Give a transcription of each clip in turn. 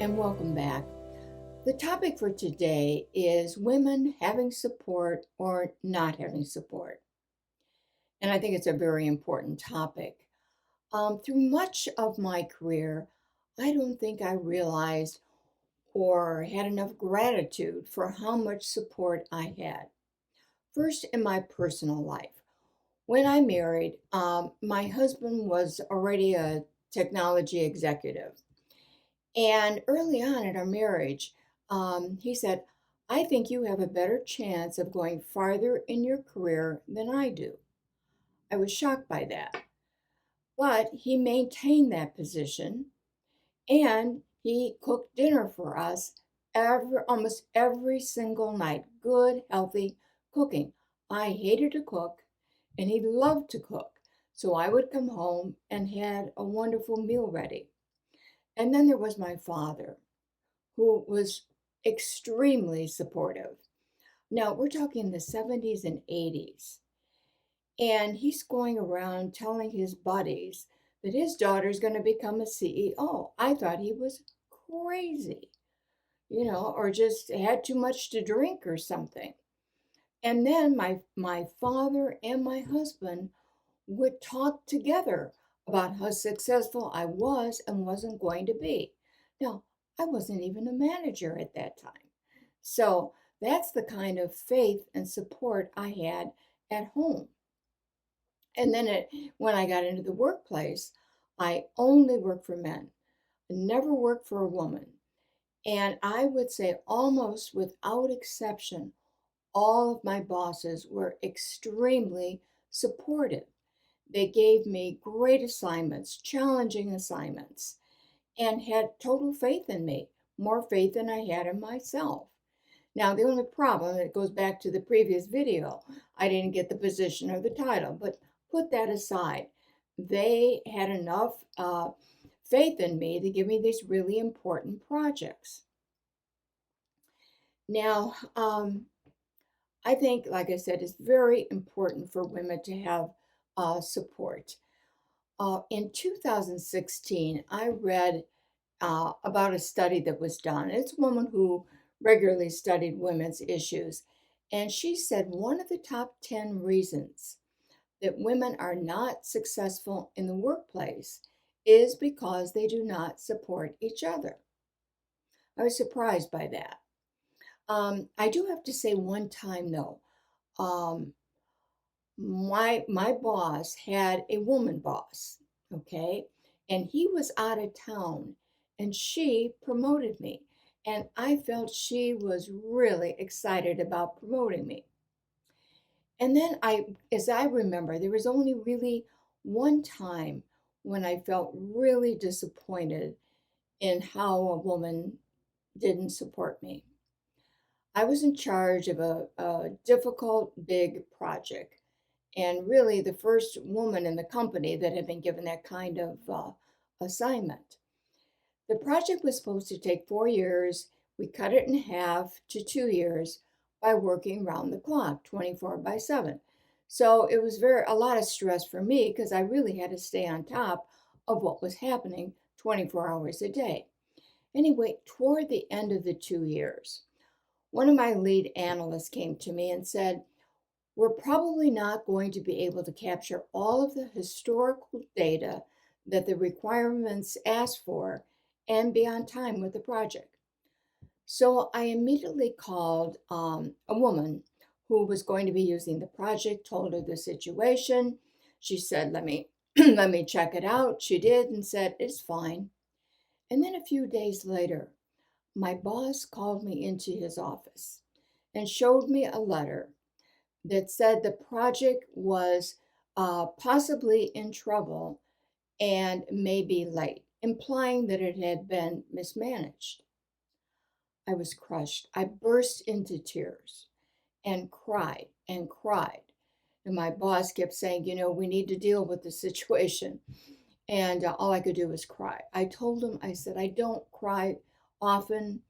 and welcome back. The topic for today is women having support or not having support. And I think it's a very important topic. Through much of my career, I don't think I realized or had enough gratitude for how much support I had. First, in my personal life. When I married, my husband was already a technology executive. And early on in our marriage, he said, I think you have a better chance of going farther in your career than I do. I was shocked by that. But he maintained that position and he cooked dinner for us almost every single night. Good, healthy cooking. I hated to cook and he loved to cook. So I would come home and had a wonderful meal ready. And then there was my father, who was extremely supportive. Now, we're talking the 70s and 80s. And he's going around telling his buddies that his daughter's going to become a CEO. I thought he was crazy, or just had too much to drink or something. And then my father and my husband would talk together about how successful I was and wasn't going to be. Now, I wasn't even a manager at that time. So that's the kind of faith and support I had at home. And then when I got into the workplace, I only worked for men. I never worked for a woman. And I would say almost without exception, all of my bosses were extremely supportive. They gave me great assignments, challenging assignments, and had total faith in me, more faith than I had in myself. Now, the only problem, it goes back to the previous video, I didn't get the position or the title, but put that aside. They had enough faith in me to give me these really important projects. Now, I think, like I said, it's very important for women to have support. In 2016, I read about a study that was done. It's a woman who regularly studied women's issues. And she said one of the top 10 reasons that women are not successful in the workplace is because they do not support each other. I was surprised by that. I do have to say one time though, um, my boss had a woman boss, okay, and he was out of town, and she promoted me, and I felt she was really excited about promoting me. And then as I remember, there was only really one time when I felt really disappointed in how a woman didn't support me. I was in charge of a difficult, big project, and really the first woman in the company that had been given that kind of assignment. The project was supposed to take 4 years. We cut it in half to 2 years by working round the clock, 24 by 7. So it was a lot of stress for me because I really had to stay on top of what was happening 24 hours a day. Anyway, toward the end of the 2 years, one of my lead analysts came to me and said, we're probably not going to be able to capture all of the historical data that the requirements ask for and be on time with the project. So I immediately called a woman who was going to be using the project, told her the situation. She said, let me let me check it out. She did and said, it's fine. And then a few days later, my boss called me into his office and showed me a letter that said the project was possibly in trouble and may be late, implying that it had been mismanaged. I was crushed. I burst into tears and cried and cried. And my boss kept saying, we need to deal with the situation. And all I could do was cry. I told him, I said, I don't cry often.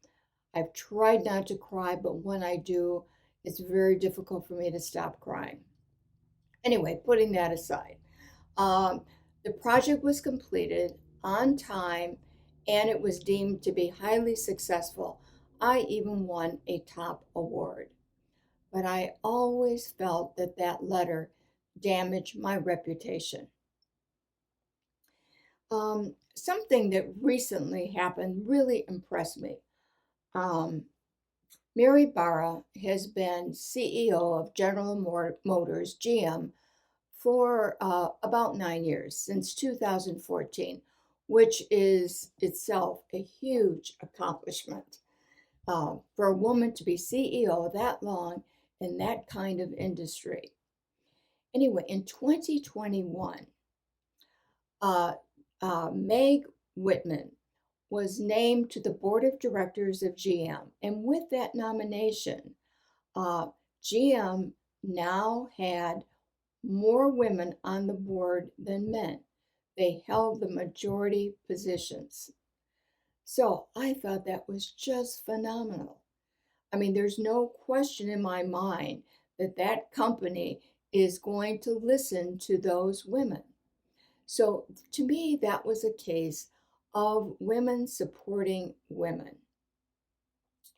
I've tried not to cry, but when I do, it's very difficult for me to stop crying. Anyway, putting that aside, the project was completed on time and it was deemed to be highly successful. I even won a top award. But I always felt that that letter damaged my reputation. Something that recently happened really impressed me. Um, Mary Barra has been CEO of General Motors, GM, for about 9 years, since 2014, which is itself a huge accomplishment. For a woman to be CEO that long in that kind of industry. Anyway, in 2021, uh, Meg Whitman was named to the board of directors of GM. And with that nomination, uh, GM now had more women on the board than men. They held the majority positions. So I thought that was just phenomenal. I mean, there's no question in my mind that that company is going to listen to those women. So to me, that was a case of women supporting women.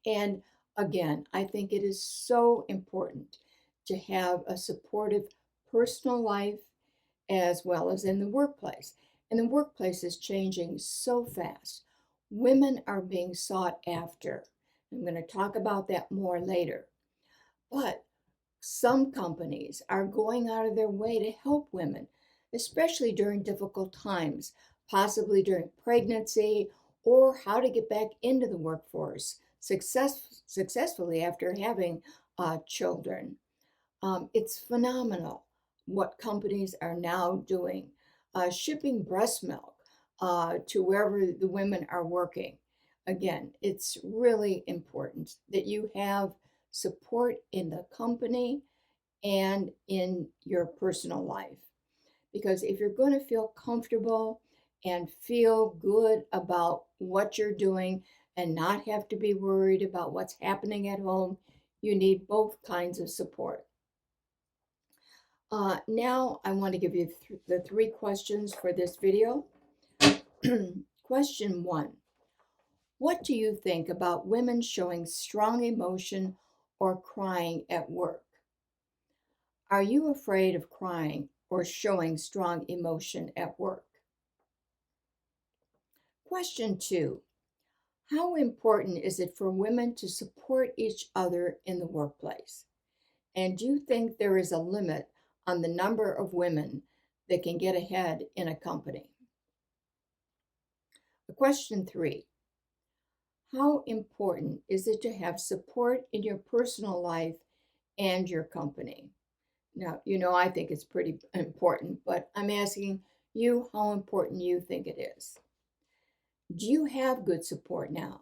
And again, I think it is so important to have a supportive personal life as well as in the workplace. And the workplace is changing so fast. Women are being sought after. I'm going to talk about that more later. But some companies are going out of their way to help women, especially during difficult times, possibly during pregnancy, or how to get back into the workforce successfully after having children. It's phenomenal what companies are now doing, shipping breast milk to wherever the women are working. Again, it's really important that you have support in the company and in your personal life. Because if you're going to feel comfortable and feel good about what you're doing and not have to be worried about what's happening at home, you need both kinds of support. Now I want to give you the three questions for this video. Question one: what do you think about women showing strong emotion or crying at work? Are you afraid of crying or showing strong emotion at work? Question two: how important is it for women to support each other in the workplace? And do you think there is a limit on the number of women that can get ahead in a company? Question three: how important is it to have support in your personal life and your company? Now, I think it's pretty important, but I'm asking you how important you think it is. Do you have good support now?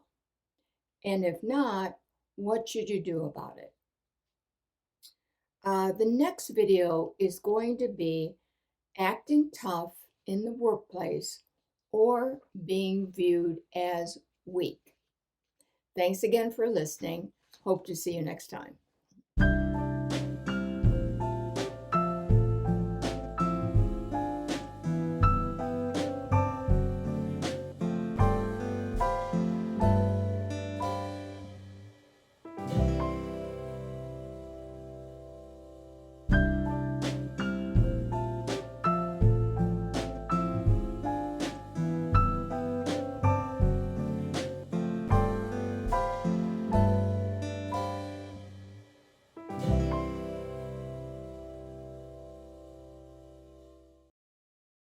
And if not, what should you do about it? The next video is going to be acting tough in the workplace or being viewed as weak. Thanks again for listening. Hope to see you next time.